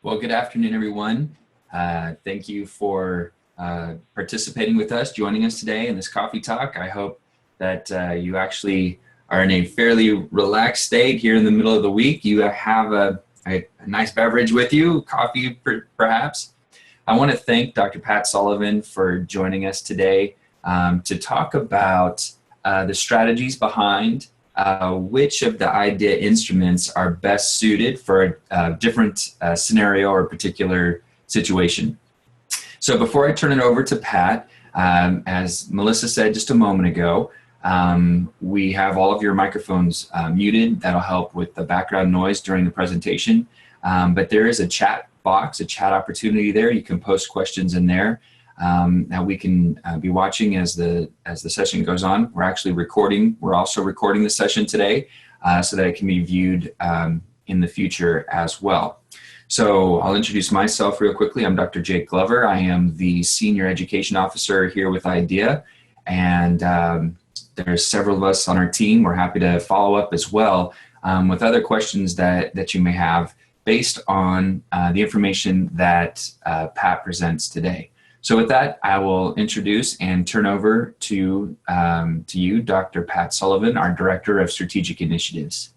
Well, good afternoon, everyone. Thank you for participating with us, joining us today in this coffee talk. I hope that you actually are in a fairly relaxed state here in the middle of the week. You have a nice beverage with you, coffee perhaps. I want to thank Dr. Pat Sullivan for joining us today to talk about the strategies behind which of the IDEA instruments are best suited for a different scenario or particular situation. So before I turn it over to Pat, as Melissa said just a moment ago, we have all of your microphones muted. That'll help with the background noise during the presentation. But there is a chat box, a chat opportunity there. You can post questions in there. Now we can be watching as the session goes on. We're actually recording. We're also recording the session today so that it can be viewed in the future as well. So I'll introduce myself real quickly. I'm Dr. Jake Glover. I am the Senior Education Officer here with IDEA, and there's several of us on our team. We're happy to follow up as well with other questions that you may have based on the information that Pat presents today. So with that, I will introduce and turn over to you, Dr. Pat Sullivan, our Director of Strategic Initiatives.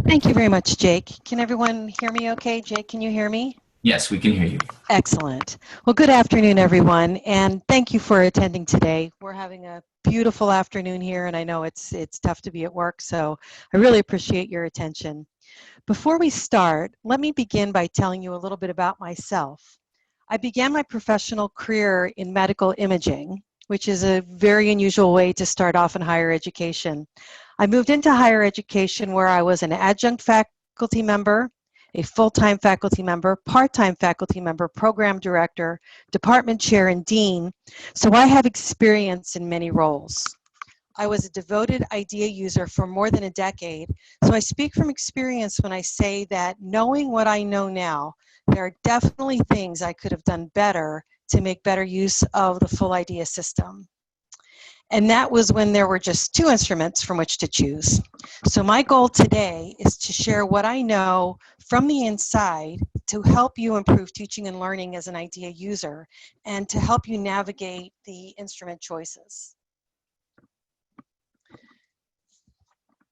Thank you very much, Jake. Can everyone hear me okay? Jake, can you hear me? Yes, we can hear you. Excellent. Well, good afternoon, everyone, and thank you for attending today. We're having a beautiful afternoon here, and I know it's tough to be at work, so I really appreciate your attention. Before we start, let me begin by telling you a little bit about myself. I began my professional career in medical imaging, which is a very unusual way to start off in higher education. I moved into higher education where I was an adjunct faculty member, a full-time faculty member, part-time faculty member, program director, department chair, and dean, so I have experience in many roles. I was a devoted IDEA user for more than a decade, so I speak from experience when I say that knowing what I know now, there are definitely things I could have done better to make better use of the full IDEA system. And that was when there were just two instruments from which to choose. So my goal today is to share what I know from the inside to help you improve teaching and learning as an IDEA user and to help you navigate the instrument choices.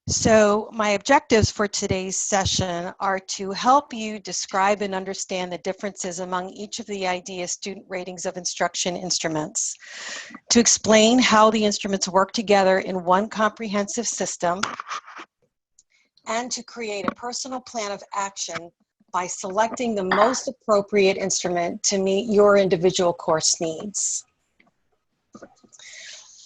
So my objectives for today's session are to help you describe and understand the differences among each of the IDEA student ratings of instruction instruments, to explain how the instruments work together in one comprehensive system, and to create a personal plan of action by selecting the most appropriate instrument to meet your individual course needs.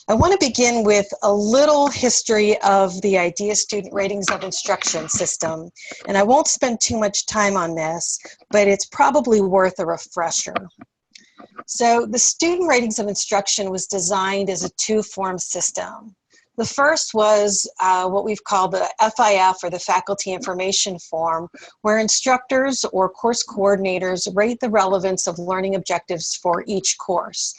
I want to begin with a little history of the IDEA Student Ratings of Instruction system, and I won't spend too much time on this, but it's probably worth a refresher. So the Student Ratings of Instruction was designed as a two-form system. The first was what we've called the FIF, or the Faculty Information Form, where instructors or course coordinators rate the relevance of learning objectives for each course.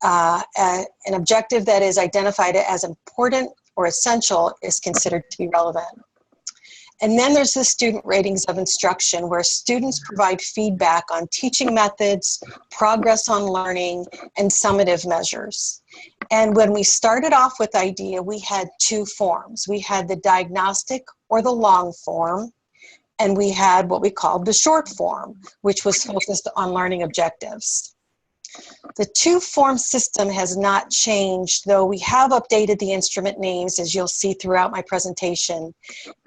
An objective that is identified as important or essential is considered to be relevant. And then there's the student ratings of instruction, where students provide feedback on teaching methods, progress on learning, and summative measures. And when we started off with IDEA, we had two forms. We had the diagnostic or the long form, and we had what we called the short form, which was focused on learning objectives. The two-form system has not changed, though we have updated the instrument names, as you'll see throughout my presentation.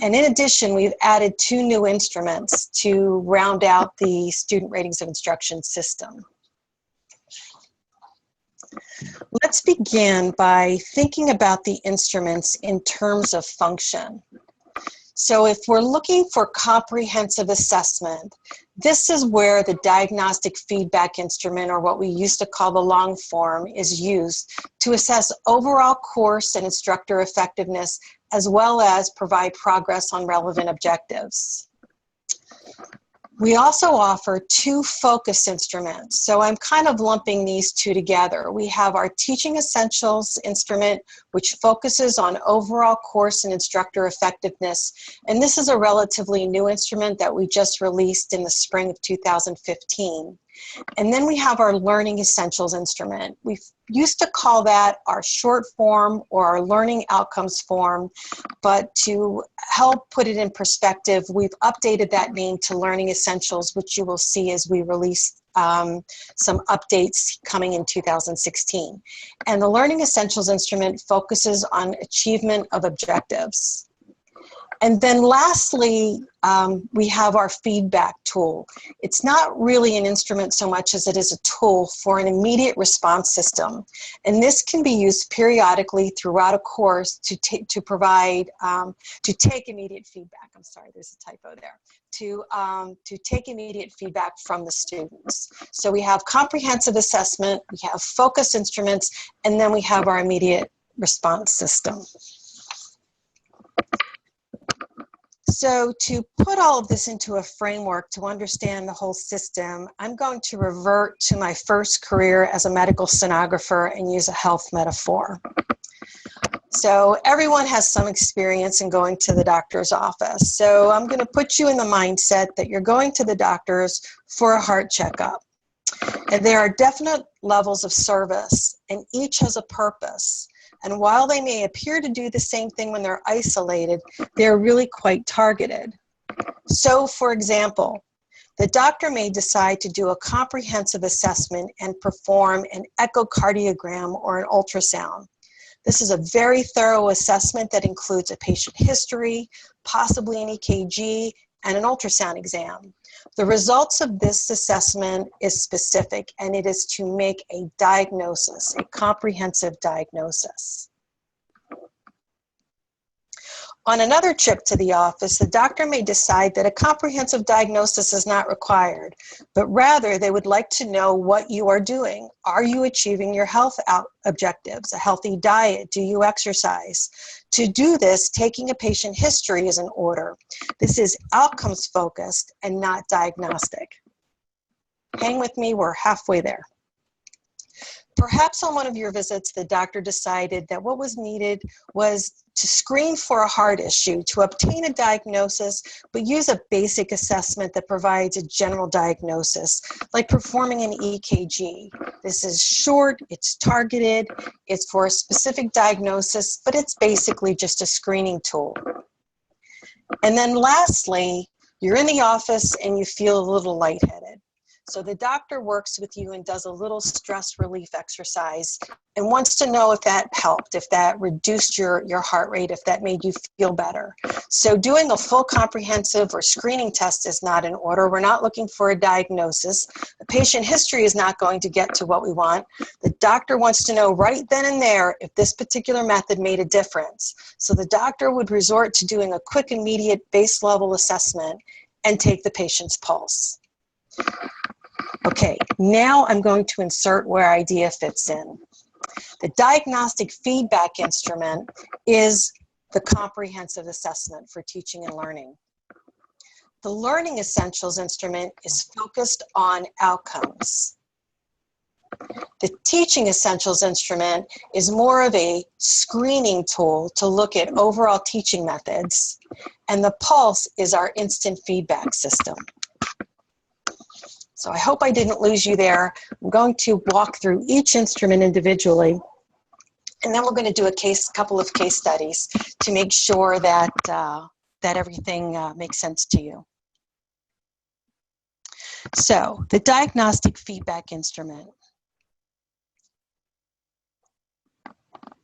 And in addition, we've added two new instruments to round out the student ratings of instruction system. Let's begin by thinking about the instruments in terms of function. So if we're looking for comprehensive assessment, this is where the diagnostic feedback instrument, or what we used to call the long form, is used to assess overall course and instructor effectiveness, as well as provide progress on relevant objectives. We also offer 2 focus instruments. So I'm kind of lumping these 2 together. We have our Teaching Essentials instrument, which focuses on overall course and instructor effectiveness. And this is a relatively new instrument that we just released in the spring of 2015. And then we have our Learning Essentials instrument. We used to call that our short form or our learning outcomes form, but to help put it in perspective, we've updated that name to Learning Essentials, which you will see as we release some updates coming in 2016. And the Learning Essentials instrument focuses on achievement of objectives. And then lastly, we have our feedback tool. It's not really an instrument so much as it is a tool for an immediate response system. And this can be used periodically throughout a course to take immediate feedback. I'm sorry, there's a typo there. To take immediate feedback from the students. So we have comprehensive assessment, we have focus instruments, and then we have our immediate response system. So to put all of this into a framework to understand the whole system, I'm going to revert to my first career as a medical stenographer and use a health metaphor. So everyone has some experience in going to the doctor's office. So I'm going to put you in the mindset that you're going to the doctor's for a heart checkup. And there are definite levels of service, and each has a purpose. And while they may appear to do the same thing when they're isolated, they're really quite targeted. So, for example, the doctor may decide to do a comprehensive assessment and perform an echocardiogram or an ultrasound. This is a very thorough assessment that includes a patient history, possibly an EKG, and an ultrasound exam. The results of this assessment is specific, and it is to make a diagnosis, a comprehensive diagnosis. On another trip to the office, the doctor may decide that a comprehensive diagnosis is not required, but rather they would like to know what you are doing. Are you achieving your health objectives, a healthy diet? Do you exercise? To do this, taking a patient history is in order. This is outcomes focused and not diagnostic. Hang with me, we're halfway there. Perhaps on one of your visits, the doctor decided that what was needed was to screen for a heart issue, to obtain a diagnosis, but use a basic assessment that provides a general diagnosis, like performing an EKG. This is short, it's targeted, it's for a specific diagnosis, but it's basically just a screening tool. And then lastly, you're in the office and you feel a little lightheaded. So the doctor works with you and does a little stress relief exercise and wants to know if that helped, if that reduced your heart rate, if that made you feel better. So doing a full comprehensive or screening test is not in order. We're not looking for a diagnosis. The patient history is not going to get to what we want. The doctor wants to know right then and there if this particular method made a difference. So the doctor would resort to doing a quick, immediate base level assessment and take the patient's pulse. Okay, now I'm going to insert where IDEA fits in. The diagnostic feedback instrument is the comprehensive assessment for teaching and learning. The Learning Essentials instrument is focused on outcomes. The Teaching Essentials instrument is more of a screening tool to look at overall teaching methods, and the Pulse is our instant feedback system. So I hope I didn't lose you there. I'm going to walk through each instrument individually, and then we're going to do a couple of case studies to make sure that, that everything makes sense to you. So the diagnostic feedback instrument.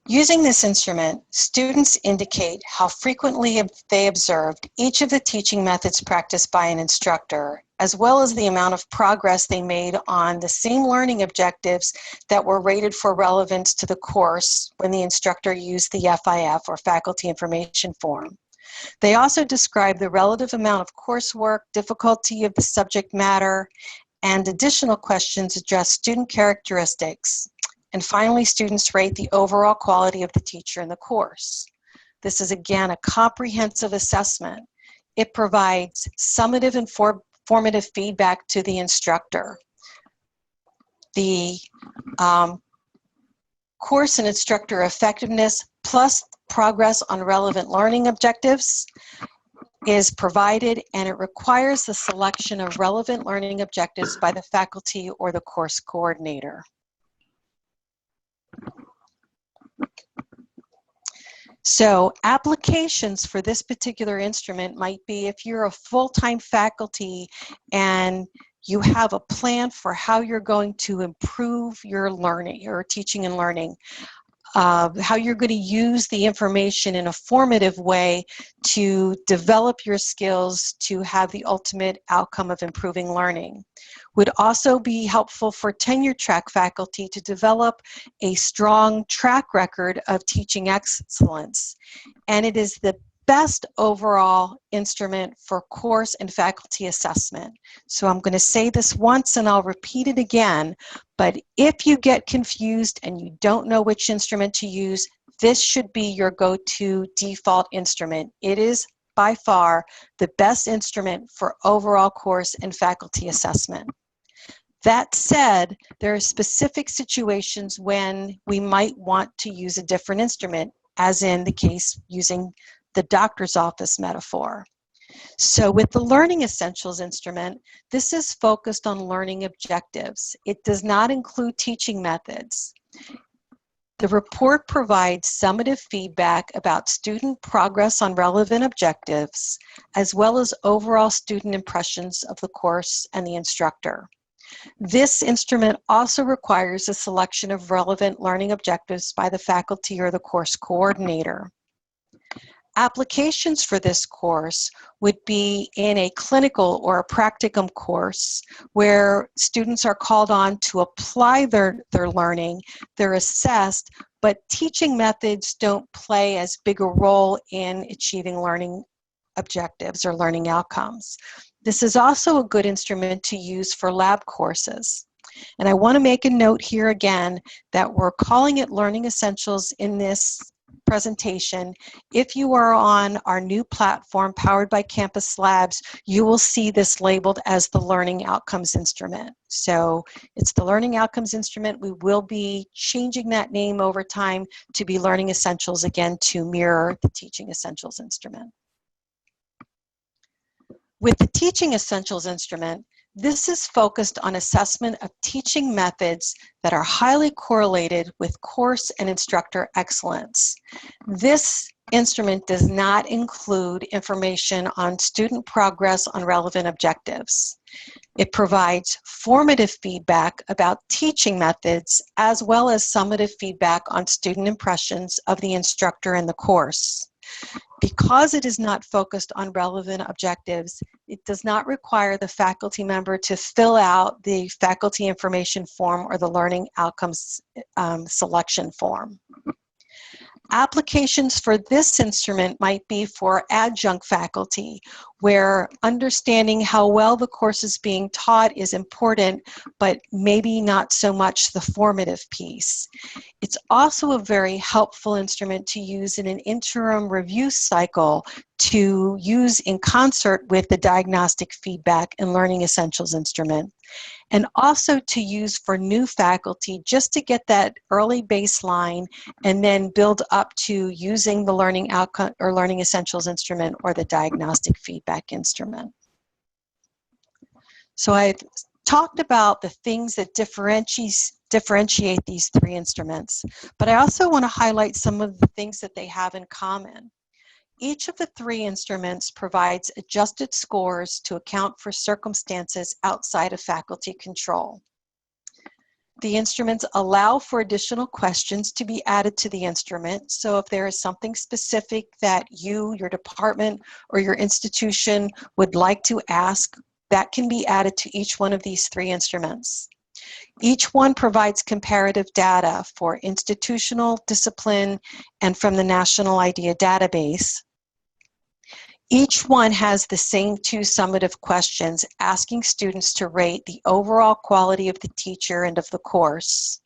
Using this instrument, students indicate how frequently they observed each of the teaching methods practiced by an instructor, as well as the amount of progress they made on the same learning objectives that were rated for relevance to the course when the instructor used the FIF, or Faculty Information Form. They also describe the relative amount of coursework, difficulty of the subject matter, and additional questions address student characteristics. And finally, students rate the overall quality of the teacher in the course. This is, again, a comprehensive assessment. It provides summative and formative feedback to the instructor. The course and instructor effectiveness plus progress on relevant learning objectives is provided, and it requires the selection of relevant learning objectives by the faculty or the course coordinator. So applications for this particular instrument might be if you're a full-time faculty and you have a plan for how you're going to improve your learning, your teaching and learning, how you're going to use the information in a formative way to develop your skills to have the ultimate outcome of improving learning. Would also be helpful for tenure track faculty to develop a strong track record of teaching excellence. And it is the best overall instrument for course and faculty assessment. So I'm going to say this once and I'll repeat it again, but if you get confused and you don't know which instrument to use, this should be your go-to default instrument. It is by far the best instrument for overall course and faculty assessment. That said, there are specific situations when we might want to use a different instrument, as in the case using the doctor's office metaphor. So with the Learning Essentials instrument, this is focused on learning objectives. It does not include teaching methods. The report provides summative feedback about student progress on relevant objectives, as well as overall student impressions of the course and the instructor. This instrument also requires a selection of relevant learning objectives by the faculty or the course coordinator. Applications for this course would be in a clinical or a practicum course where students are called on to apply their learning, they're assessed, but teaching methods don't play as big a role in achieving learning objectives or learning outcomes. This is also a good instrument to use for lab courses. And I want to make a note here again that we're calling it Learning Essentials in this presentation. If you are on our new platform powered by Campus Labs, you will see this labeled as the Learning Outcomes Instrument. So it's the Learning Outcomes Instrument. We will be changing that name over time to be Learning Essentials again to mirror the Teaching Essentials Instrument. With the Teaching Essentials Instrument, this is focused on assessment of teaching methods that are highly correlated with course and instructor excellence. This instrument does not include information on student progress on relevant objectives. It provides formative feedback about teaching methods as well as summative feedback on student impressions of the instructor and the course. Because it is not focused on relevant objectives, it does not require the faculty member to fill out the faculty information form or the learning outcomes selection form. Applications for this instrument might be for adjunct faculty, where understanding how well the course is being taught is important, but maybe not so much the formative piece. It's also a very helpful instrument to use in an interim review cycle to use in concert with the Diagnostic Feedback and Learning Essentials instrument, and also to use for new faculty just to get that early baseline and then build up to using the Learning Outcome or Learning Essentials instrument or the Diagnostic Feedback instrument. So I've talked about the things that differentiate these three instruments, but I also want to highlight some of the things that they have in common. Each of the three instruments provides adjusted scores to account for circumstances outside of faculty control. The instruments allow for additional questions to be added to the instrument. So if there is something specific that you, your department, or your institution would like to ask, that can be added to each one of these three instruments. Each one provides comparative data for institutional, discipline, and from the National IDEA database. Each one has the same two summative questions asking students to rate the overall quality of the teacher and of the course.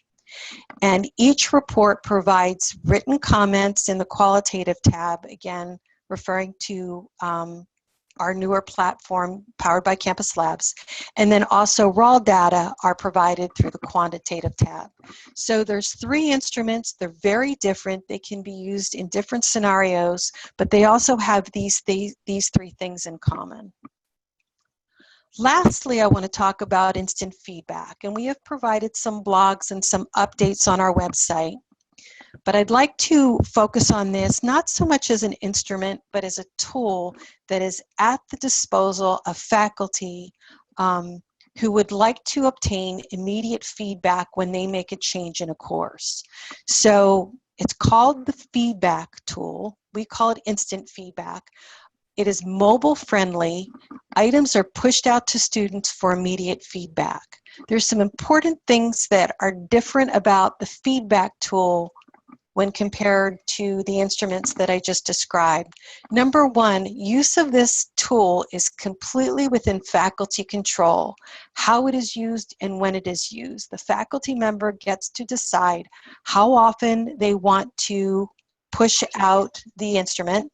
And each report provides written comments in the qualitative tab, again, referring to our newer platform powered by Campus Labs. And then also raw data are provided through the quantitative tab. So there's 3 instruments. They're very different. They can be used in different scenarios, but they also have these 3 things in common. Lastly, I want to talk about instant feedback, and we have provided some blogs and some updates on our website. But I'd like to focus on this not so much as an instrument, but as a tool that is at the disposal of faculty who would like to obtain immediate feedback when they make a change in a course. So it's called the feedback tool. We call it instant feedback. It is mobile friendly. Items are pushed out to students for immediate feedback. There's some important things that are different about the feedback tool when compared to the instruments that I just described. Number 1, use of this tool is completely within faculty control, how it is used and when it is used. The faculty member gets to decide how often they want to push out the instrument.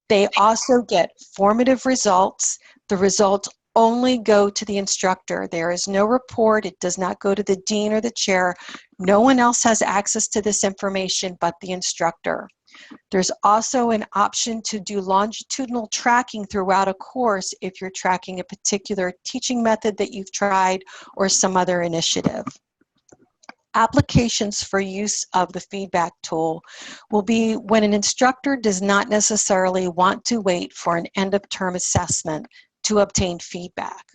They also get formative results. The results only go to the instructor. There is no report. It does not go to the dean or the chair. No one else has access to this information but the instructor. There's also an option to do longitudinal tracking throughout a course if you're tracking a particular teaching method that you've tried or some other initiative. Applications for use of the feedback tool will be when an instructor does not necessarily want to wait for an end-of-term assessment to obtain feedback.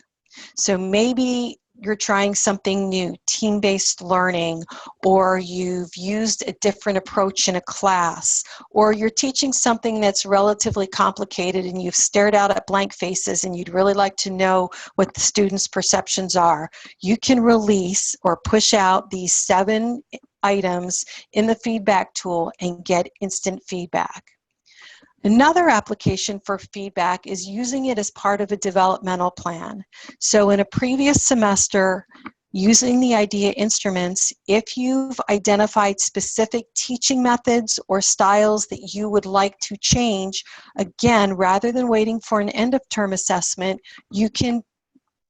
So maybe you're trying something new, team-based learning, or you've used a different approach in a class, or you're teaching something that's relatively complicated and you've stared out at blank faces and you'd really like to know what the students' perceptions are. You can release or push out these 7 items in the feedback tool and get instant feedback. Another application for feedback is using it as part of a developmental plan. So in a previous semester, using the IDEA instruments, if you've identified specific teaching methods or styles that you would like to change, again, rather than waiting for an end-of-term assessment, you can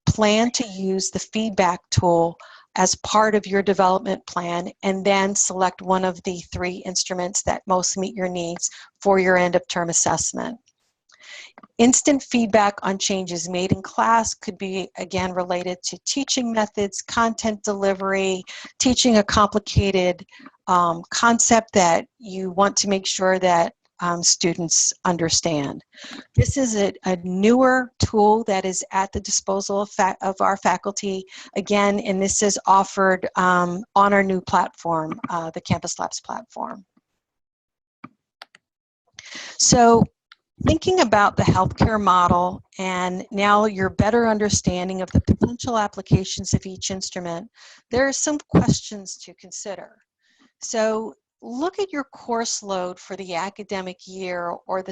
plan to use the feedback tool as part of your development plan and then select one of the 3 instruments that most meet your needs for your end-of-term assessment. Instant feedback on changes made in class could be, again, related to teaching methods, content delivery, teaching a complicated concept that you want to make sure that students understand. This is a newer tool that is at the disposal of our faculty, again, and this is offered on our new platform, the Campus Labs platform. So thinking about the healthcare model and now your better understanding of the potential applications of each instrument, there are some questions to consider. So look at your course load for the academic year or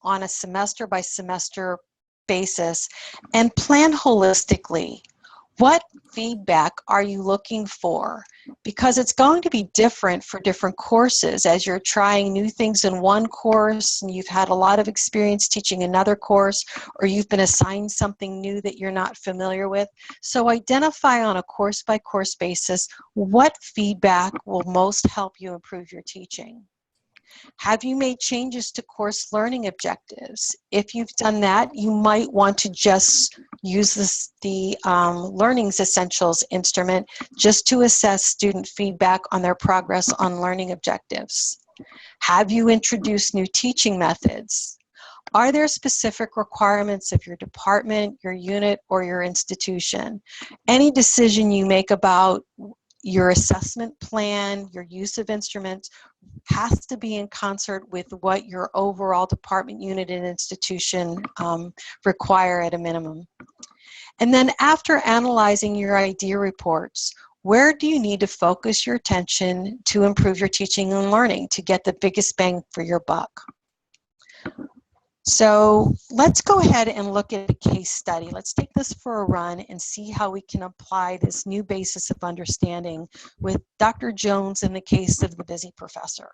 on a semester by semester basis and plan holistically. What feedback are you looking for? Because it's going to be different for different courses as you're trying new things in one course and you've had a lot of experience teaching another course, or you've been assigned something new that you're not familiar with. So identify on a course-by-course basis what feedback will most help you improve your teaching. Have you made changes to course learning objectives? If you've done that, you might want to just use the Learning's Essentials instrument just to assess student feedback on their progress on learning objectives. Have you introduced new teaching methods? Are there specific requirements of your department, your unit, or your institution? Any decision you make about your assessment plan, your use of instruments, has to be in concert with what your overall department, unit, and institution require at a minimum. And then after analyzing your IDEA reports, where do you need to focus your attention to improve your teaching and learning to get the biggest bang for your buck? So let's go ahead and look at a case study. Let's take this for a run and see how we can apply this new basis of understanding with Dr. Jones in the case of the busy professor.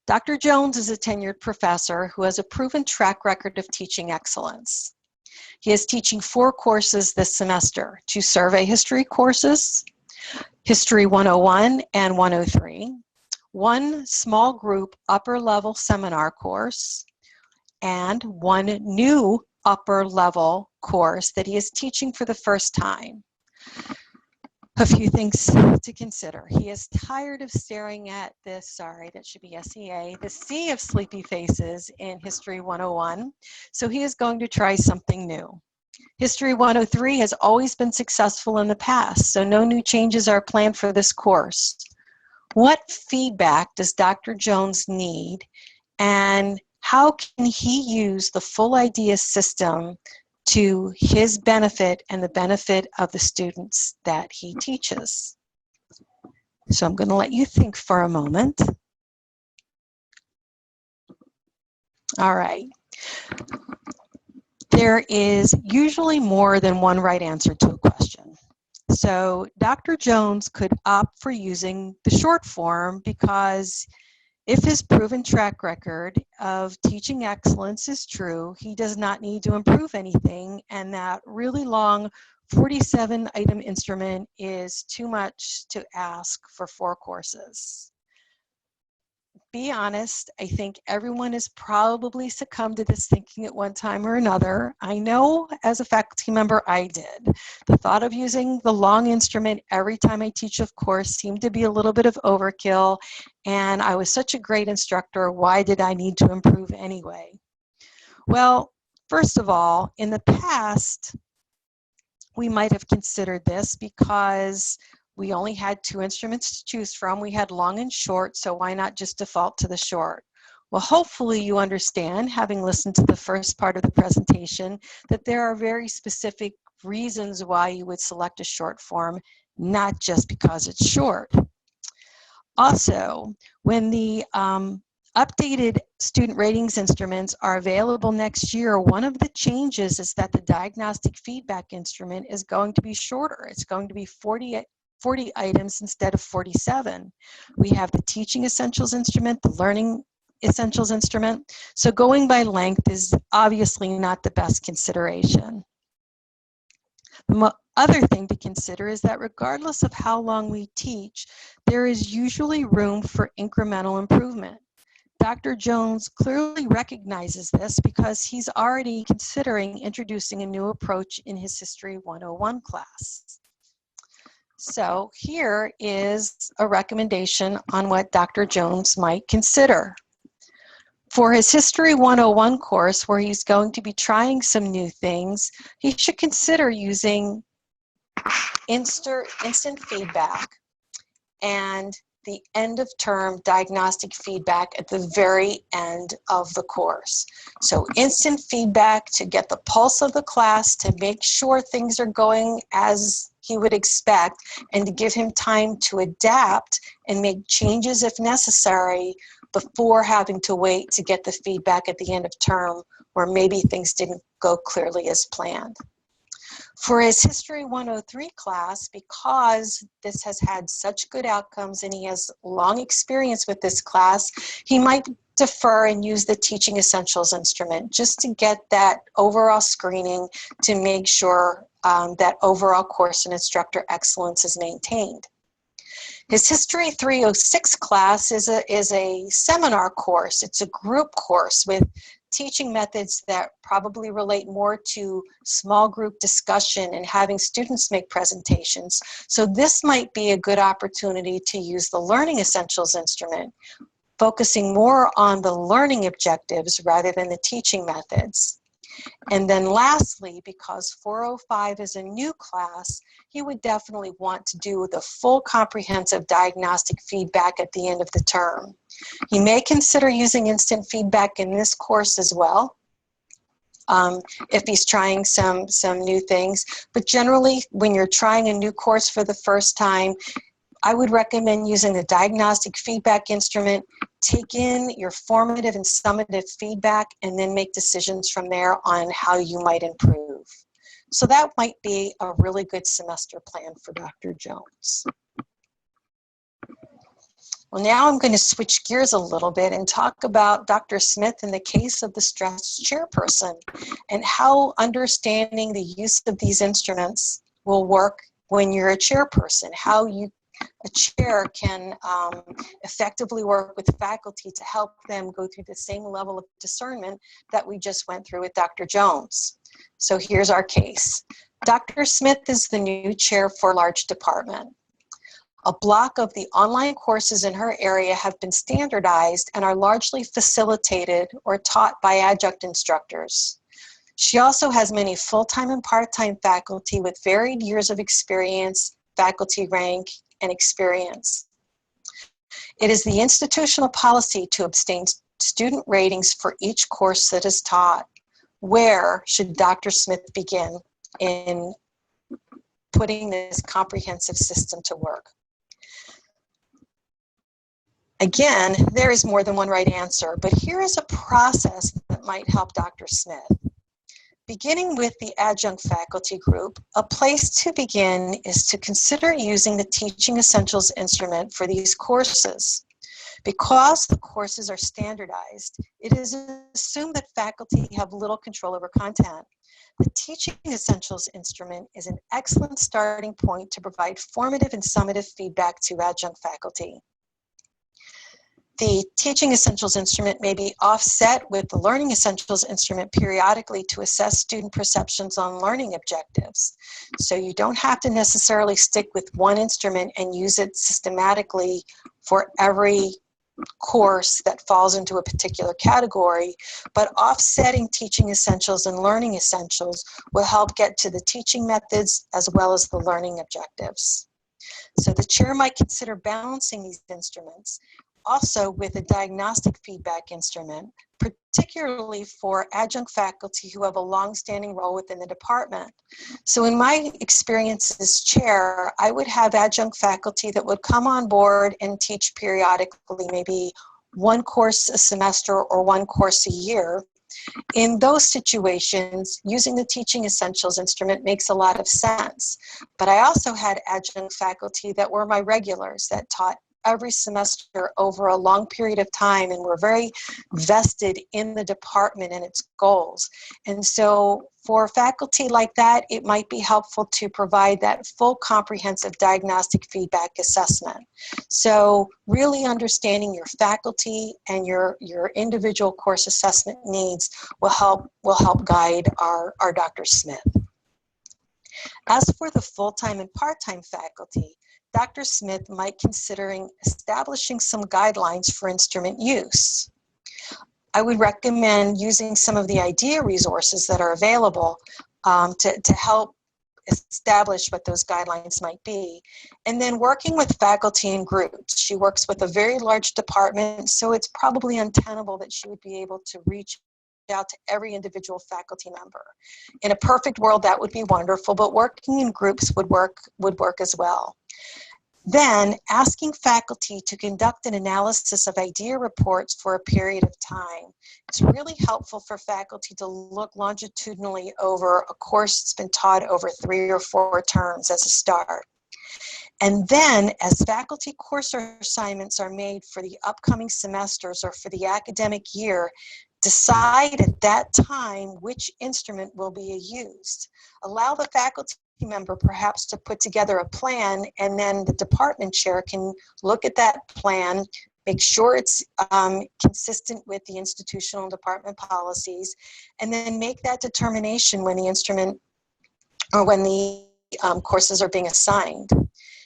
Dr. Jones is a tenured professor who has a proven track record of teaching excellence. He is teaching 4 courses this semester, 2 survey history courses, History 101 and 103, 1 small group upper level seminar course, and 1 new upper level course that he is teaching for the first time. A few things to consider. He is tired of staring at this, sorry, that should be SEA, the sea of sleepy faces in History 101, so he is going to try something new. History 103 has always been successful in the past, so no new changes are planned for this course. What feedback does Dr. Jones need, and how can he use the full IDEA system to his benefit and the benefit of the students that he teaches? So I'm going to let you think for a moment. All right. There is usually more than one right answer to a question. So Dr. Jones could opt for using the short form because if his proven track record of teaching excellence is true, he does not need to improve anything, and that really long 47-item instrument is too much to ask for 4 courses. Be honest, I think everyone has probably succumbed to this thinking at one time or another. I know as a faculty member I did. The thought of using the long instrument every time I teach a course seemed to be a little bit of overkill, and I was such a great instructor, why did I need to improve anyway? Well, first of all, in the past, we might have considered this because we only had 2 instruments to choose from. We had long and short, so why not just default to the short? Well, hopefully you understand, having listened to the first part of the presentation, that there are very specific reasons why you would select a short form, not just because it's short. Also, when the updated student ratings instruments are available next year, one of the changes is that the diagnostic feedback instrument is going to be shorter. It's going to be 40 items instead of 47. We have the teaching essentials instrument, the learning essentials instrument. So going by length is obviously not the best consideration. The other thing to consider is that regardless of how long we teach, there is usually room for incremental improvement. Dr. Jones clearly recognizes this because he's already considering introducing a new approach in his History 101 class. So here is a recommendation on what Dr. Jones might consider. For his History 101 course, where he's going to be trying some new things, he should consider using instant feedback and the end of term diagnostic feedback at the very end of the course. So instant feedback to get the pulse of the class, to make sure things are going as he would expect, and to give him time to adapt and make changes if necessary before having to wait to get the feedback at the end of term where maybe things didn't go clearly as planned. For his History 103 class, because this has had such good outcomes and he has long experience with this class, he might defer and use the Teaching Essentials instrument just to get that overall screening to make sure that overall course and instructor excellence is maintained. His History 306 class is a seminar course. It's a group course with teaching methods that probably relate more to small group discussion and having students make presentations. So this might be a good opportunity to use the Learning Essentials instrument, focusing more on the learning objectives rather than the teaching methods. And then lastly, because 405 is a new class, he would definitely want to do the full comprehensive diagnostic feedback at the end of the term. He may consider using instant feedback in this course as well, if he's trying some new things. But generally, when you're trying a new course for the first time, I would recommend using the diagnostic feedback instrument, take in your formative and summative feedback, and then make decisions from there on how you might improve. So that might be a really good semester plan for Dr. Jones. Well, now I'm going to switch gears a little bit and talk about Dr. Smith in the case of the stressed chairperson and how understanding the use of these instruments will work when you're a chairperson, how a chair can effectively work with faculty to help them go through the same level of discernment that we just went through with Dr. Jones. So here's our case. Dr. Smith is the new chair for a large department. A block of the online courses in her area have been standardized and are largely facilitated or taught by adjunct instructors. She also has many full-time and part-time faculty with varied years of experience, faculty rank, and experience. It is the institutional policy to obtain student ratings for each course that is taught. Where should Dr. Smith begin in putting this comprehensive system to work? Again, there is more than one right answer, but here is a process that might help Dr. Smith. Beginning with the adjunct faculty group, a place to begin is to consider using the Teaching Essentials instrument for these courses. Because the courses are standardized, it is assumed that faculty have little control over content. The Teaching Essentials instrument is an excellent starting point to provide formative and summative feedback to adjunct faculty. The Teaching Essentials instrument may be offset with the Learning Essentials instrument periodically to assess student perceptions on learning objectives. So you don't have to necessarily stick with one instrument and use it systematically for every course that falls into a particular category, but offsetting Teaching Essentials and Learning Essentials will help get to the teaching methods as well as the learning objectives. So the chair might consider balancing these instruments also with a diagnostic feedback instrument, particularly for adjunct faculty who have a long-standing role within the department. So in my experience as chair, I would have adjunct faculty that would come on board and teach periodically, maybe one course a semester or one course a year. In those situations, using the Teaching Essentials instrument makes a lot of sense. But I also had adjunct faculty that were my regulars that taught every semester over a long period of time and were very vested in the department and its goals. And so for faculty like that, it might be helpful to provide that full comprehensive diagnostic feedback assessment. So really understanding your faculty and your individual course assessment needs will help guide our Dr. Smith. As for the full-time and part-time faculty, Dr. Smith might considering establishing some guidelines for instrument use. I would recommend using some of the IDEA resources that are available to help establish what those guidelines might be. And then working with faculty in groups. She works with a very large department, so it's probably untenable that she would be able to reach out to every individual faculty member. In a perfect world, that would be wonderful, but working in groups would work as well. Then asking faculty to conduct an analysis of IDEA reports for a period of time. It's really helpful for faculty to look longitudinally over a course that's been taught over 3 or 4 terms as a start. And then as faculty course assignments are made for the upcoming semesters or for the academic year, decide at that time which instrument will be used. Allow the faculty member perhaps to put together a plan, and then the department chair can look at that plan, make sure it's consistent with the institutional and department policies, and then make that determination when the instrument or when the courses are being assigned.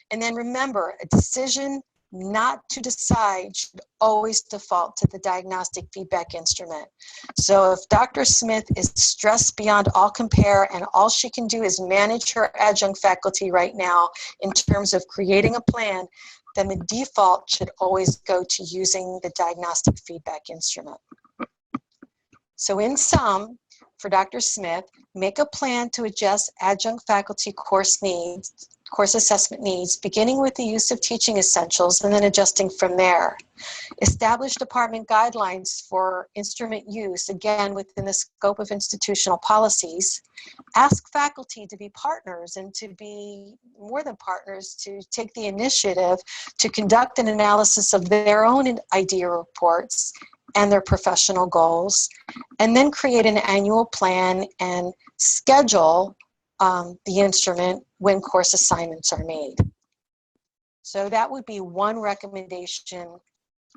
And then remember, a decision not to decide should always default to the diagnostic feedback instrument. So if Dr. Smith is stressed beyond all compare and all she can do is manage her adjunct faculty right now in terms of creating a plan, then the default should always go to using the diagnostic feedback instrument. So in sum, for Dr. Smith, make a plan to adjust adjunct faculty course needs course assessment needs, beginning with the use of teaching essentials and then adjusting from there. Establish department guidelines for instrument use, again, within the scope of institutional policies. Ask faculty to be partners and to be more than partners, to take the initiative to conduct an analysis of their own idea reports and their professional goals, and then create an annual plan and schedule the instrument when course assignments are made. So that would be one recommendation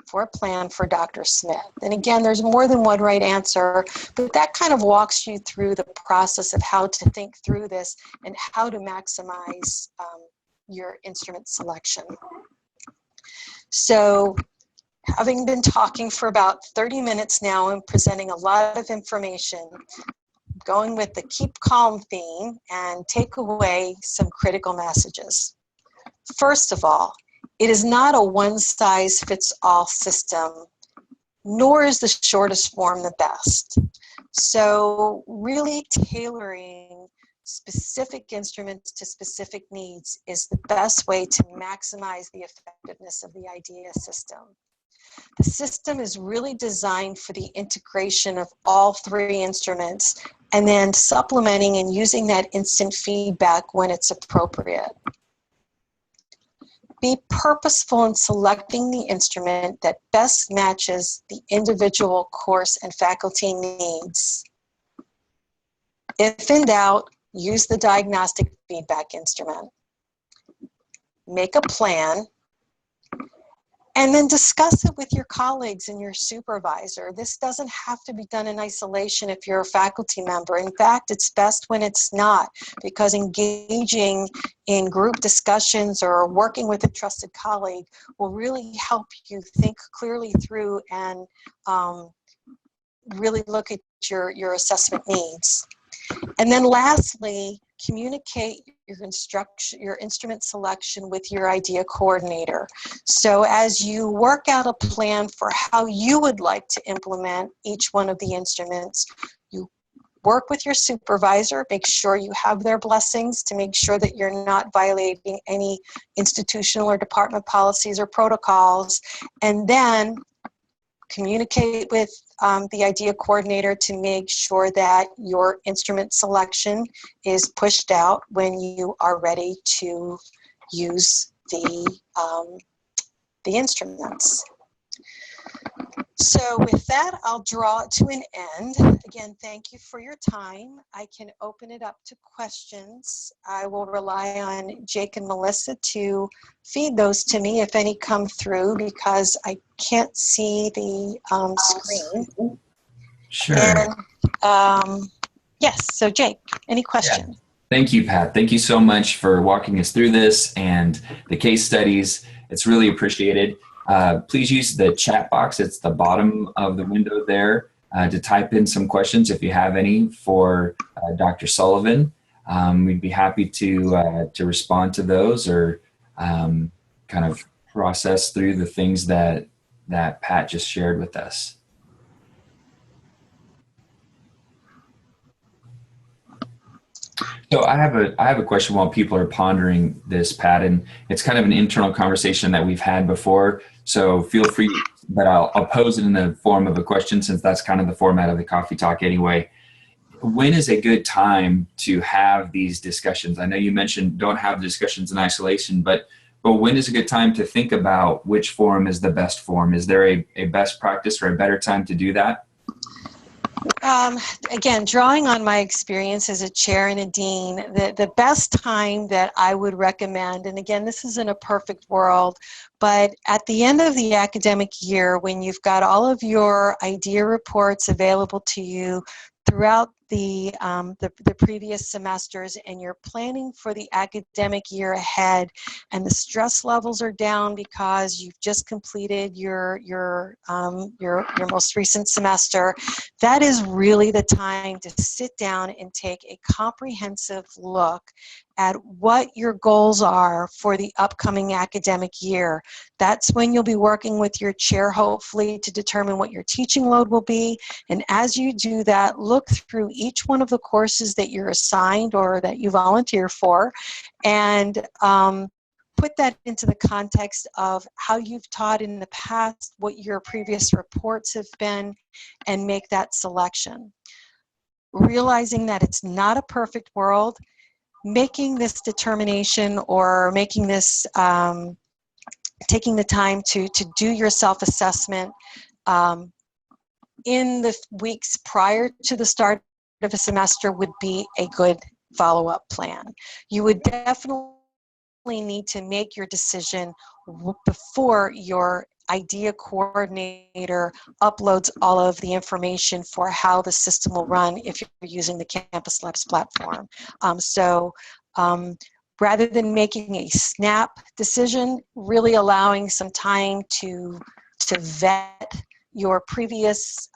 for a plan for Dr. Smith. And again, there's more than one right answer, but that kind of walks you through the process of how to think through this and how to maximize your instrument selection. So having been talking for about 30 minutes now and presenting a lot of information, going with the keep calm theme and take away some critical messages. First of all, it is not a one-size-fits-all system, nor is the shortest form the best. So really tailoring specific instruments to specific needs is the best way to maximize the effectiveness of the IDEA system. The system is really designed for the integration of all three instruments and then supplementing and using that instant feedback when it's appropriate. Be purposeful in selecting the instrument that best matches the individual course and faculty needs. If in doubt, use the diagnostic feedback instrument. Make a plan, and then discuss it with your colleagues and your supervisor. This doesn't have to be done in isolation if you're a faculty member. In fact, it's best when it's not, because engaging in group discussions or working with a trusted colleague will really help you think clearly through and really look at your assessment needs. And then lastly, communicate your instrument selection with your IDEA coordinator. So as you work out a plan for how you would like to implement each one of the instruments, you work with your supervisor, make sure you have their blessings to make sure that you're not violating any institutional or department policies or protocols, and then communicate with the IDEA coordinator to make sure that your instrument selection is pushed out when you are ready to use the instruments. So with that, I'll draw it to an end. Again, thank you for your time. I can open it up to questions. I will rely on Jake and Melissa to feed those to me if any come through, because I can't see the screen. Sure. And, yes, so Jake, any questions? Yeah. Thank you, Pat. Thank you so much for walking us through this and the case studies. It's really appreciated. Please use the chat box. It's the bottom of the window there to type in some questions if you have any for Dr. Sullivan. We'd be happy to respond to those or kind of process through the things that Pat just shared with us. So I have a question while people are pondering this, Pat, and it's kind of an internal conversation that we've had before. So feel free, but I'll pose it in the form of a question since that's kind of the format of the coffee talk anyway. When is a good time to have these discussions? I know you mentioned don't have discussions in isolation, but when is a good time to think about which form is the best form? Is there a best practice or a better time to do that? Again, drawing on my experience as a chair and a dean, the best time that I would recommend, and again, this isn't a perfect world, but at the end of the academic year, when you've got all of your IDEA reports available to you throughout the previous semesters, and you're planning for the academic year ahead, and the stress levels are down because you've just completed your most recent semester, that is really the time to sit down and take a comprehensive look at what your goals are for the upcoming academic year. That's when you'll be working with your chair, hopefully, to determine what your teaching load will be. And as you do that, look through each one of the courses that you're assigned or that you volunteer for, and put that into the context of how you've taught in the past, what your previous reports have been, and make that selection. Realizing that it's not a perfect world, making this determination or making this, taking the time to do your self-assessment in the weeks prior to the start of a semester would be a good follow-up plan. You would definitely need to make your decision before your IDEA coordinator uploads all of the information for how the system will run if you're using the Campus Labs platform. Rather than making a snap decision, really allowing some time to vet your previous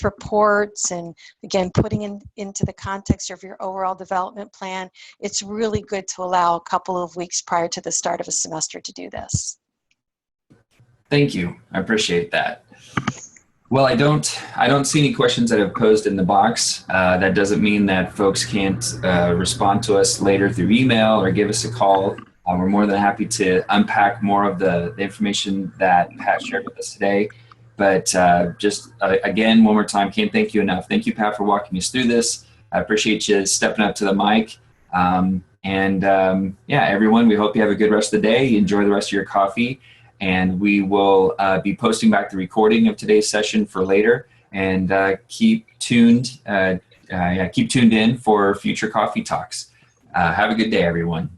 reports, and again, putting into the context of your overall development plan, it's really good to allow a couple of weeks prior to the start of a semester to do this. Thank you. I appreciate that. Well, I don't see any questions that have posed in the box. That doesn't mean that folks can't respond to us later through email or give us a call. We're more than happy to unpack more of the information that Pat shared with us today. But again, one more time, can't thank you enough. Thank you, Pat, for walking us through this. I appreciate you stepping up to the mic. Yeah, everyone, we hope you have a good rest of the day. Enjoy the rest of your coffee. And we will be posting back the recording of today's session for later. And keep tuned in for future coffee talks. Have a good day, everyone.